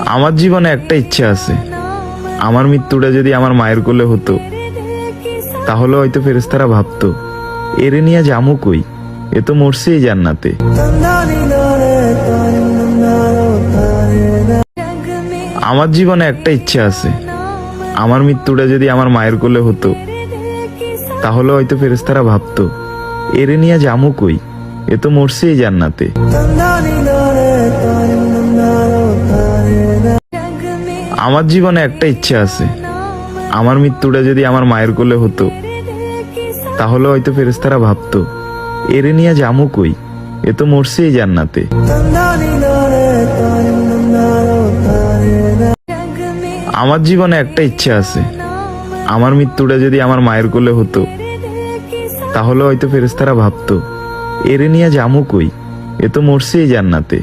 আমার জীবনে একটা ইচ্ছা আছে, আমার মৃত্যুটা যদি আমার মায়ের কোলে হতো তাহলে হয়তো ফেরেশতারা ভাবতো এরে নিয়ে যামু কই, এ তো মরছেই জান্নাতে। আমার জীবনে একটা ইচ্ছা আছে, আমার মৃত্যুটা যদি আমার মায়ের কোলে হতো তাহলে হয়তো ফেরেশতারা ভাবতো এরে নিয়ে যামু কই, এ তো মরছেই জান্নাতে। আমার জীবনে একটা ইচ্ছা আছে, আমার মৃত্যুটা যদি আমার মায়ের কোলে হতো তাহলে হয়তো ফেরেশতারা ভাবতো এরে নিয়ে যামু কই, এ তো মরছেই জান্নাতে। আমার জীবনে একটা ইচ্ছা আছে, আমার মৃত্যুটা যদি আমার মায়ের কোলে হতো তাহলে হয়তো ফেরেশতারা ভাবতো এরে নিয়ে যামু কই, এ তো মরছেই জান্নাতে।